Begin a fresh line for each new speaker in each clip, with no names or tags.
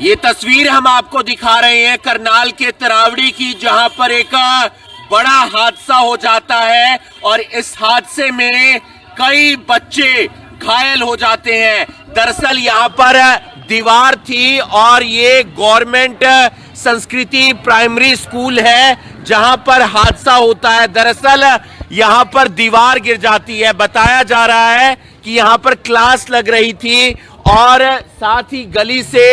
ये तस्वीर हम आपको दिखा रहे हैं करनाल के तरावड़ी की, जहां पर एक बड़ा हादसा हो जाता है और इस हादसे में कई बच्चे घायल हो जाते हैं। दरअसल यहाँ पर दीवार थी और ये गवर्नमेंट संस्कृति प्राइमरी स्कूल है जहां पर हादसा होता है। दरअसल यहाँ पर दीवार गिर जाती है। बताया जा रहा है कि यहाँ पर क्लास लग रही थी और साथ ही गली से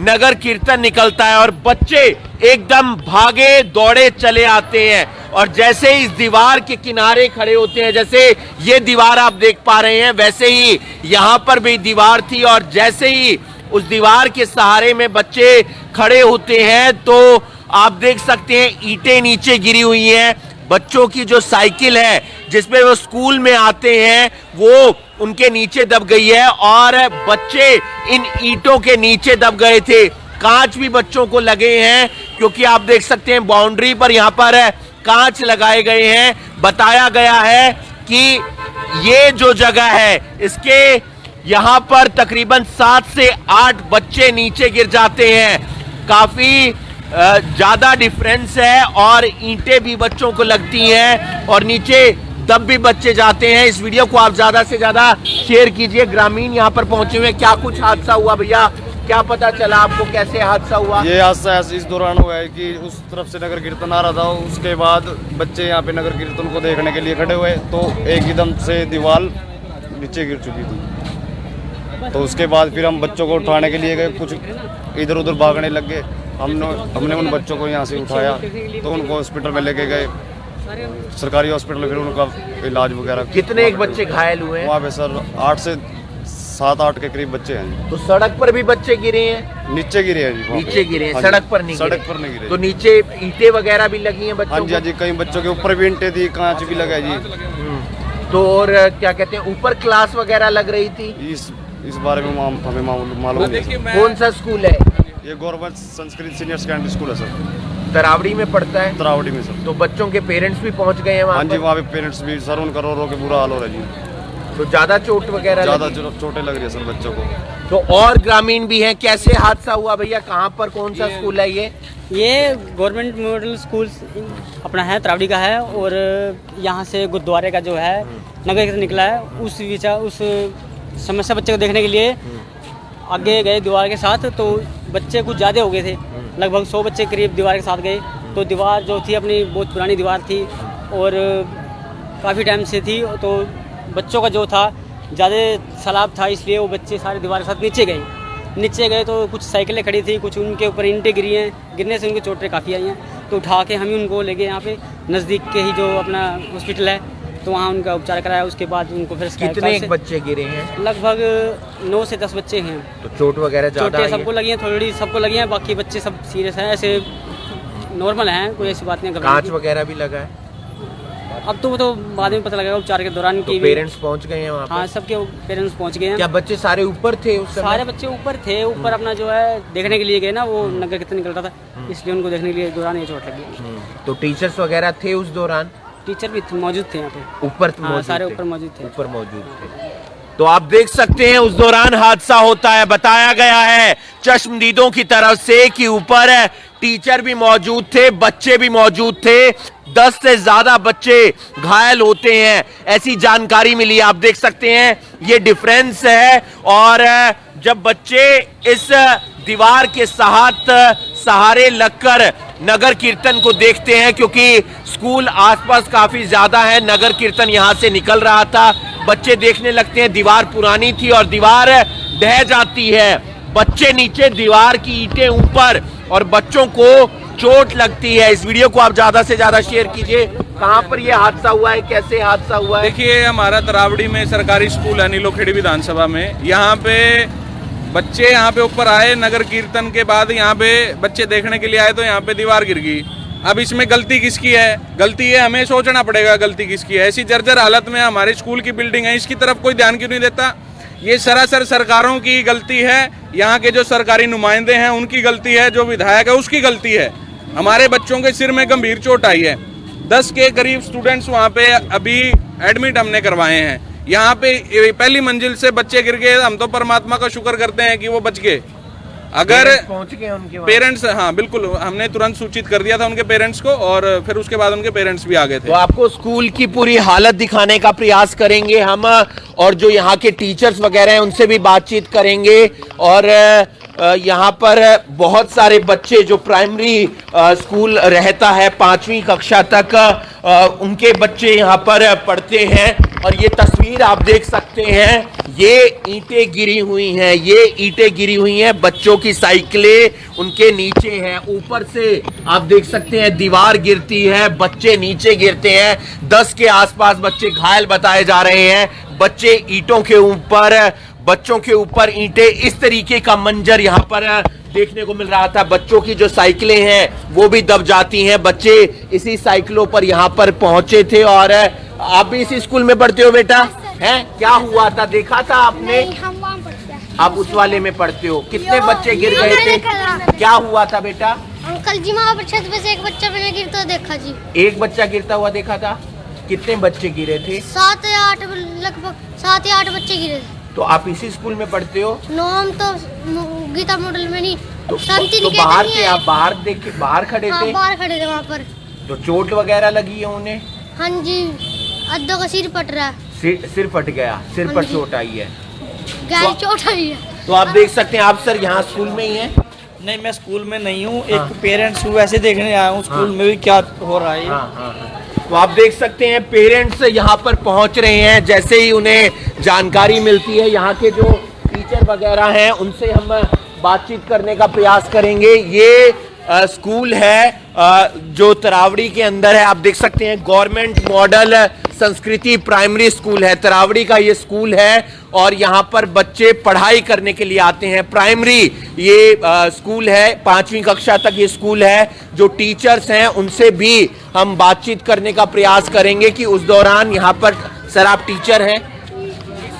नगर कीर्तन निकलता है और बच्चे एकदम भागे दौड़े चले आते हैं और जैसे इस दीवार के किनारे खड़े होते हैं, जैसे ये दीवार आप देख पा रहे हैं, वैसे ही यहाँ पर भी दीवार थी और जैसे ही उस दीवार के सहारे में बच्चे खड़े होते हैं तो आप देख सकते हैं ईंटें नीचे गिरी हुई हैं। बच्चों की जो साइकिल है जिसमें वो स्कूल में आते हैं वो उनके नीचे दब गई है और बच्चे इन ईंटों के नीचे दब गए थे। कांच भी बच्चों को लगे हैं क्योंकि आप देख सकते हैं बाउंड्री पर यहाँ पर कांच लगाए गए हैं। बताया गया है कि ये जो जगह है इसके यहाँ पर तकरीबन 7 से 8 बच्चे नीचे गिर जाते हैं। काफी ज्यादा डिफरेंस है और ईंटें भी बच्चों को लगती हैं और नीचे दब भी बच्चे जाते हैं। इस वीडियो को आप ज्यादा से ज्यादा शेयर कीजिए। ग्रामीण यहाँ पर पहुंचे हुए, क्या कुछ हादसा हुआ भैया, क्या पता चला आपको, कैसे हादसा हुआ?
ये हादसा इस दौरान हुआ है कि उस तरफ से नगर कीर्तन आ रहा था, उसके बाद बच्चे यहाँ पे नगर कीर्तन को देखने के लिए खड़े हुए तो एकदम से दीवार नीचे गिर चुकी थी। तो उसके बाद फिर हम बच्चों को उठाने के लिए गए, कुछ इधर उधर भागने लग गए। हमने उन बच्चों को यहाँ से उठाया तो उनको हॉस्पिटल में लेके गए, सरकारी हॉस्पिटल, फिर उनका इलाज वगैरह।
कितने एक बच्चे घायल हुए?
वहाँ पे सर 8 से 7-8 के करीब बच्चे हैं।
तो सड़क पर भी बच्चे गिरे हैं?
नीचे गिरे हैं जी,
नीचे गिरे हैं,
हाँ
सड़क पर नहीं गिरे?
सड़क पर नहीं गिरे।
तो नीचे ईंटें वगैरह भी लगी हैं बच्चों?
हाँ जी, हाँ जी, कई बच्चों के ऊपर भी ईंटें थी, कांच भी लगा जी।
तो और क्या कहते हैं, ऊपर क्लास वगैरह लग रही थी?
इस बारे में हमें मालूम नहीं।
कौन सा स्कूल है
ये? Government Sanskrit senior secondary school है सर,
तरावड़ी में पड़ता है?
तरावड़ी में सर।
तो बच्चों के पेरेंट्स भी पहुंच गए हैं वहाँ?
हाँ जी, वहाँ पे पेरेंट्स भी सर, उनका रो के बुरा हाल हो रहा है जी।
तो ज्यादा चोट वगैरह?
ज्यादा चोटें लग रही है सर बच्चों को।
तो और ग्रामीण भी हैं, कैसे हादसा हुआ भैया, कहाँ पर, कौन सा स्कूल है ये?
ये गवर्नमेंट मॉडल स्कूल अपना है, तरावड़ी का है और यहाँ से गुरुद्वारे का जो है नगर कीर्तन निकला है, उस समस्या बच्चे को देखने के लिए आगे गए दीवार के साथ। तो बच्चे कुछ ज़्यादा हो गए थे, लगभग 100 बच्चे करीब दीवार के साथ गए। तो दीवार जो थी अपनी बहुत पुरानी दीवार थी और काफ़ी टाइम से थी, तो बच्चों का जो था ज़्यादा सैलाब था, इसलिए वो बच्चे सारे दीवार के साथ नीचे गए। तो कुछ साइकिलें खड़ी थी, कुछ उनके ऊपर ईंटें गिरी हैं, गिरने से उनकी चोटें काफ़ी आई हैं। तो उठा के हम ही उनको ले गए यहाँ पे नज़दीक के ही जो अपना हॉस्पिटल है, तो वहाँ उनका उपचार कराया। उसके बाद उनको फिर
कितने एक बच्चे गिरे हैं?
लगभग 9 से 10 बच्चे हैं।
तो चोट वगैरह ज्यादा?
चोटें सबको लगी हैं, थोड़ी सबको लगी हैं, बाकी बच्चे सब सीरियस हैं, ऐसे नॉर्मल हैं, कोई ऐसी बात नहीं।
कांच वगैरह भी लगा है?
अब तो वो तो बाद में पता लगेगा उपचार के दौरान की।
पेरेंट्स पहुंच गए हैं वहाँ?
हाँ, सबके पेरेंट्स पहुंच गए हैं।
क्या बच्चे सारे ऊपर थे उस समय?
सारे बच्चे ऊपर थे, ऊपर अपना जो है देखने के लिए गए ना, वो नगर कीर्तन निकल रहा था, इसलिए उनको देखने के लिए दौरान ये चोट लगी।
तो टीचर्स वगैरह थे उस दौरान?
टीचर भी मौजूद थे यहाँ पे,
ऊपर?
हाँ, सारे ऊपर मौजूद थे।
ऊपर मौजूद थे। तो आप देख सकते हैं उस दौरान हादसा होता है। बताया गया है चश्मदीदों की तरफ से कि ऊपर टीचर भी मौजूद थे, बच्चे भी मौजूद थे, 10 से ज्यादा बच्चे घायल होते हैं, ऐसी जानकारी मिली। आप देख सकते हैं ये डिफरेंस है। और जब बच्चे इस दीवार के सहारे लगकर नगर कीर्तन को देखते हैं, क्योंकि स्कूल आसपास काफी ज्यादा है, नगर कीर्तन यहां से निकल रहा था, बच्चे देखने लगते हैं। दीवार पुरानी थी और दीवार ढह जाती है, बच्चे नीचे, दीवार की ईंटें ऊपर और बच्चों को चोट लगती है। इस वीडियो को आप ज्यादा से ज्यादा शेयर कीजिए। कहां पर यह हादसा हुआ है, कैसे हादसा हुआ है?
देखिए, हमारा तरावड़ी में सरकारी स्कूल है, नीलोखेड़ी विधानसभा में। यहाँ पे बच्चे यहाँ पे ऊपर आए नगर कीर्तन के बाद, यहाँ पे बच्चे देखने के लिए आए तो यहाँ पे दीवार गिर गई। अब इसमें गलती किसकी है? गलती है, हमें सोचना पड़ेगा गलती किसकी है। ऐसी जर्जर हालत में हमारे स्कूल की बिल्डिंग है, इसकी तरफ कोई ध्यान क्यों नहीं देता? ये सरासर सरकारों की गलती है, यहाँ के जो सरकारी नुमाइंदे हैं उनकी गलती है, जो विधायक है उसकी गलती है। हमारे बच्चों के सिर में गंभीर चोट आई है, 10 के करीब स्टूडेंट्स वहाँ पे अभी एडमिट हमने करवाए हैं। यहाँ पे पहली मंजिल से बच्चे गिर गए, हम तो परमात्मा का शुक्र करते हैं कि वो बच गए। अगर
पहुंच गए उनके वहाँ?
पेरेंट्स, हाँ बिल्कुल, हमने तुरंत सूचित कर दिया था उनके पेरेंट्स को और फिर उसके बाद उनके पेरेंट्स भी आ गए
तो
थे।
आपको स्कूल की पूरी हालत दिखाने का प्रयास करेंगे हम, और जो यहाँ के टीचर्स वगैरह हैं उनसे भी बातचीत करेंगे। और यहाँ पर बहुत सारे बच्चे जो प्राइमरी स्कूल रहता है 5वीं कक्षा तक, उनके बच्चे यहाँ पर पढ़ते हैं। और ये तस्वीर आप देख सकते हैं, ये ईंटें गिरी हुई हैं, ये ईंटें गिरी हुई हैं, बच्चों की साइकिलें उनके नीचे हैं। ऊपर से आप देख सकते हैं दीवार गिरती है, बच्चे नीचे गिरते हैं। 10 के आसपास बच्चे घायल बताए जा रहे हैं। बच्चे ईंटों के ऊपर, बच्चों के ऊपर ईंटें, इस तरीके का मंजर यहाँ पर देखने को मिल रहा था। बच्चों की जो साइकिलें हैं वो भी दब जाती हैं। बच्चे इसी साइकिलों पर यहाँ पर पहुंचे थे। और आप भी इसी स्कूल में पढ़ते हो बेटा? हैं, क्या हुआ था, देखा था आपने?
नहीं, हम वहाँ पढ़ते हैं।
आप उस वाले में पढ़ते हो? कितने बच्चे गिर गए थे, क्या हुआ था बेटा?
अंकल जी वहाँ पर छत पे से एक बच्चा मैंने गिरता देखा जी।
एक बच्चा गिरता हुआ देखा था? कितने बच्चे गिरे थे?
7 या 8, लगभग 7 या 8 बच्चे गिरे थे।
तो आप इसी स्कूल में पढ़ते हो?
नो, हम तो गीता मॉडल में नहीं, शांति
तो
निकेतन
बाहर
ही
थे,
है।
आप बाहर देख के बाहर खड़े
हाँ,
थे?
बाहर खड़े थे वहाँ पर।
तो चोट वगैरह लगी है उन्हें?
हाँ जी, अद्दो का सिर फट रहा है,
सिर फट गया, सिर पर
हाँ जी।
चोट आई है।
गहरी चोट आई है।
तो आप देख सकते हैं, आप सर यहाँ स्कूल में ही हैं?
नहीं, मैं स्कूल में नहीं हूँ,
हाँ।
एक पेरेंट्स हूँ, वैसे देखने आया हूँ स्कूल
हाँ।
में भी क्या हो रहा है।
हाँ। तो आप देख सकते हैं पेरेंट्स यहाँ पर पहुँच रहे हैं। जैसे ही उन्हें जानकारी मिलती है, यहाँ के जो टीचर वगैरह हैं उनसे हम बातचीत करने का प्रयास करेंगे। ये स्कूल है जो तरावड़ी के अंदर है। आप देख सकते हैं गवर्नमेंट मॉडल संस्कृति प्राइमरी स्कूल है, तरावड़ी का ये स्कूल है। और यहाँ पर बच्चे पढ़ाई करने के लिए आते हैं। प्राइमरी ये स्कूल है, 5वीं कक्षा तक ये स्कूल है। जो टीचर्स हैं उनसे भी हम बातचीत करने का प्रयास करेंगे कि उस दौरान यहाँ पर, सर आप टीचर हैं,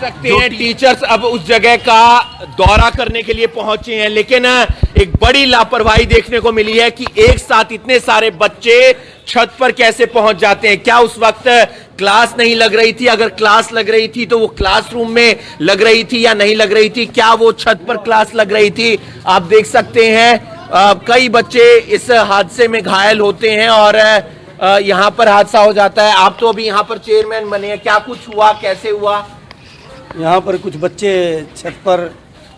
सकते हैं टीचर्स अब उस जगह का दौरा करने के लिए पहुंचे हैं। लेकिन एक बड़ी लापरवाही देखने को मिली है कि एक साथ इतने सारे बच्चे छत पर कैसे पहुंच जाते हैं। क्या उस वक्त क्लास नहीं लग रही थी? अगर क्लास लग रही थी तो वो क्लासरूम में लग रही थी या नहीं लग रही थी? क्या वो छत पर क्लास लग रही थी? आप देख सकते हैं कई बच्चे इस हादसे में घायल होते हैं और यहाँ पर हादसा हो जाता है। आप तो अभी यहाँ पर चेयरमैन बने हैं, क्या कुछ हुआ, कैसे हुआ?
यहाँ पर कुछ बच्चे छत पर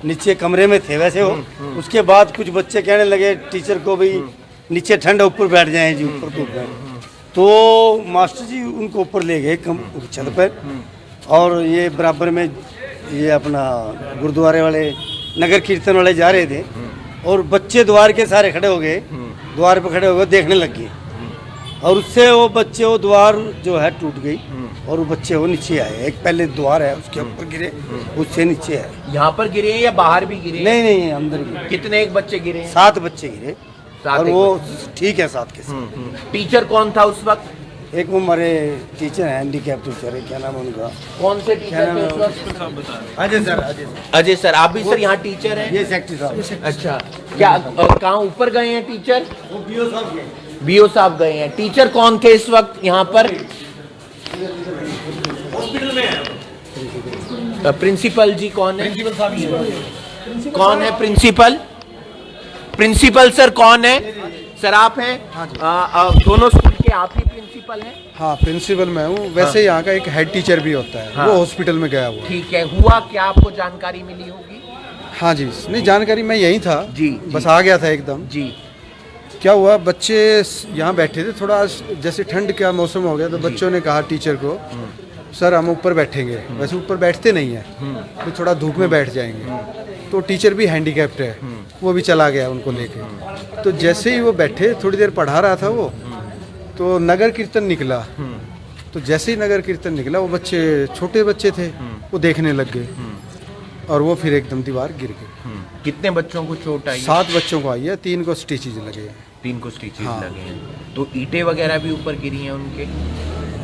नीचे कमरे में थे वैसे हो, उसके बाद कुछ बच्चे कहने लगे टीचर को भी नीचे ठंड है, ऊपर बैठ जाएं जी, ऊपर धूप है। तो मास्टर जी उनको ऊपर ले गए छत पर। और ये बराबर में ये अपना गुरुद्वारे वाले नगर कीर्तन वाले जा रहे थे और बच्चे द्वार के सारे खड़े हो गए, द्वार पर खड़े हो गए, देखने लग गए। और उससे वो बच्चे, वो द्वार जो है टूट गई और वो बच्चे वो नीचे आए। एक पहले द्वार है उसके ऊपर गिरे, उससे नीचे आए।
यहाँ पर गिरे हैं या बाहर भी गिरे हैं?
नहीं, अंदर गिरे।
कितने एक बच्चे गिरे हैं?
7 बच्चे गिरे
7
और
एक
वो ठीक है 7 के साथ।
टीचर कौन था उस वक्त?
एक वो हमारे टीचर हैं, हैंडीकैप टीचर है, क्या नाम है उनका?
कौन से
क्या
टीचर
नाम
थे
है?
उस वक्त?
अजय सर।
अजय सर। आप भी सर यहाँ टीचर हैं?
ये सेक्रेटरी साहब।
अच्छा, क्या कहाँ ऊपर गए हैं टीचर?
वो बीओ साहब के।
बीओ साहब गए हैं। टीचर कौन थे इस वक्त यहाँ पर?
हॉस्पिटल में है।
प्रिंसिपल जी कौन है?
प्रिंसिपल साहब ही है।
कौन है प्रिंसिपल? प्रिंसिपल सर कौन है? सर आप हैं? दोनों स्कूल के आप ही प्रिंसिपल हैं?
हाँ, प्रिंसिपल मैं हूँ। वैसे यहाँ का एक हेड टीचर भी होता है।
हाँ।
वो हॉस्पिटल में गया हुआ।
ठीक है, हुआ क्या, आपको जानकारी मिली होगी?
हाँ जी, नहीं जानकारी, मैं यहीं था
जी,
बस
जी।
आ गया था एकदम।
जी।
क्या हुआ, बच्चे यहाँ बैठे थे, थोड़ा जैसे ठंड का मौसम हो गया तो बच्चों ने कहा टीचर को, सर हम ऊपर बैठेंगे। वैसे ऊपर बैठते नहीं है, तो थोड़ा धूप में बैठ जाएंगे। तो टीचर भी हैंडीकैप्ड है, वो भी चला गया उनको लेके। तो जैसे ही वो बैठे, थोड़ी देर पढ़ा रहा था वो, तो नगर कीर्तन निकला। तो जैसे ही नगर कीर्तन निकला, वो बच्चे, छोटे बच्चे थे, वो देखने लग गए और वो फिर एकदम दीवार गिर गई।
कितने बच्चों को चोट आई?
7 बच्चों को आई है, 3 को स्टिचेज लगे हैं।
3 को स्टिचेस
हाँ।
लगे हैं। तो ईंटें वगैरह भी ऊपर गिरी हैं उनके?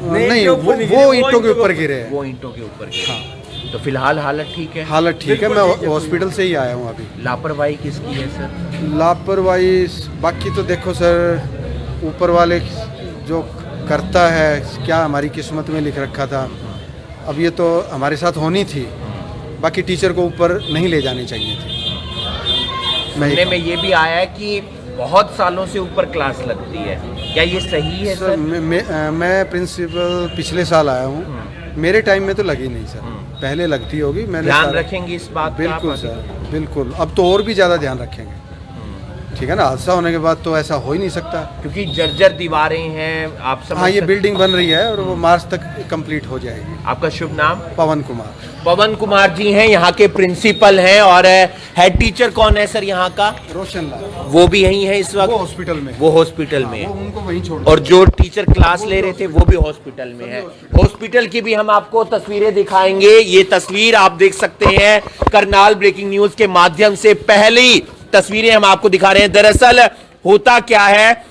नहीं, वो ईंटों के ऊपर गिरे हैं।
वो ईंटों के ऊपर गिरे हैं। तो फिलहाल हालत ठीक है?
हालत ठीक है, मैं हॉस्पिटल से ही आया हूँ अभी।
लापरवाही किसकी है सर?
लापरवाही बाकी तो देखो सर, ऊपर वाले जो करता है, क्या हमारी किस्मत में लिख रखा था, अब ये तो हमारे साथ होनी थी। बाकी टीचर को ऊपर नहीं ले जानी चाहिए थी,
सुनने में ये भी आया है कि बहुत सालों से ऊपर क्लास लगती है, क्या ये सही है
सर मैं प्रिंसिपल पिछले साल आया हूँ, मेरे टाइम में तो लगी नहीं सर, पहले लगती होगी। मैंने
ध्यान रखेंगे इस बात का?
बिल्कुल सर, बिल्कुल। अब तो और भी ज़्यादा ध्यान रखेंगे, ठीक है ना। हादसा होने के बाद तो ऐसा हो ही नहीं सकता,
क्योंकि जर्जर दीवारें हैं, आप समझ
हाँ ये
सकते-
बिल्डिंग बन रही है और वो मार्च तक कंप्लीट हो जाएगी।
आपका शुभ नाम?
पवन कुमार।
पवन कुमार जी हैं, यहाँ के प्रिंसिपल हैं। और हेड टीचर कौन है सर यहाँ का?
रोशन लाल,
वो भी यहीं है इस वक्त?
वो हॉस्पिटल में,
वो हॉस्पिटल में
वो
है।
उनको वहीं छोड़
और जो टीचर क्लास ले रहे थे वो भी हॉस्पिटल में है। हॉस्पिटल की भी हम आपको तस्वीरें दिखाएंगे। ये तस्वीर आप देख सकते हैं करनाल ब्रेकिंग न्यूज के माध्यम से पहली तस्वीरें हम आपको दिखा रहे हैं। दरअसल होता क्या है,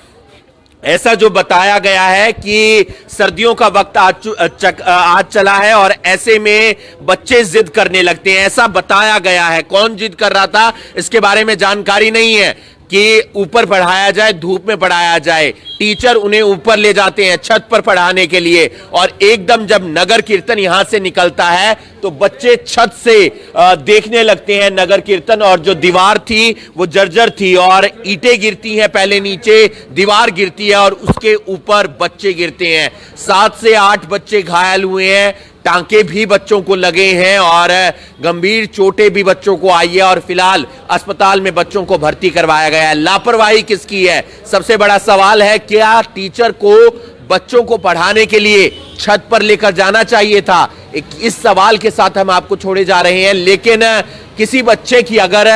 ऐसा जो बताया गया है कि सर्दियों का वक्त आज चला है और ऐसे में बच्चे जिद करने लगते हैं, ऐसा बताया गया है। कौन जिद कर रहा था इसके बारे में जानकारी नहीं है कि ऊपर पढ़ाया जाए, धूप में पढ़ाया जाए। टीचर उन्हें ऊपर ले जाते हैं छत पर पढ़ाने के लिए, और एकदम जब नगर कीर्तन यहां से निकलता है तो बच्चे छत से देखने लगते हैं नगर कीर्तन। और जो दीवार थी वो जर्जर थी और ईंटें गिरती हैं, पहले नीचे दीवार गिरती है और उसके ऊपर बच्चे गिरते हैं। 7 से 8 बच्चे घायल हुए हैं, टांके भी बच्चों को लगे हैं और गंभीर चोटें भी बच्चों को आई है और फिलहाल अस्पताल में बच्चों को भर्ती करवाया गया है। लापरवाही किसकी है, सबसे बड़ा सवाल है। क्या टीचर को बच्चों को पढ़ाने के लिए छत पर लेकर जाना चाहिए था? इस सवाल के साथ हम आपको छोड़े जा रहे हैं। लेकिन किसी बच्चे की अगर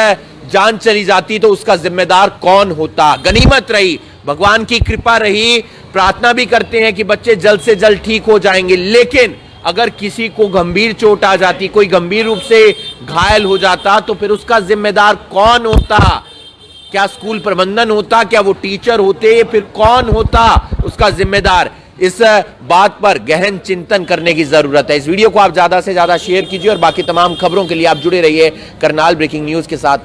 जान चली जाती तो उसका जिम्मेदार कौन होता? गनीमत रही, भगवान की कृपा रही, प्रार्थना भी करते हैं कि बच्चे जल्द से जल्द ठीक हो जाएंगे। लेकिन अगर किसी को गंभीर चोट आ जाती, कोई गंभीर रूप से घायल हो जाता, तो फिर उसका जिम्मेदार कौन होता? क्या स्कूल प्रबंधन होता, क्या वो टीचर होते, फिर कौन होता उसका जिम्मेदार? इस बात पर गहन चिंतन करने की जरूरत है। इस वीडियो को आप ज्यादा से ज्यादा शेयर कीजिए और बाकी तमाम खबरों के लिए आप जुड़े रहिए करनाल ब्रेकिंग न्यूज के साथ।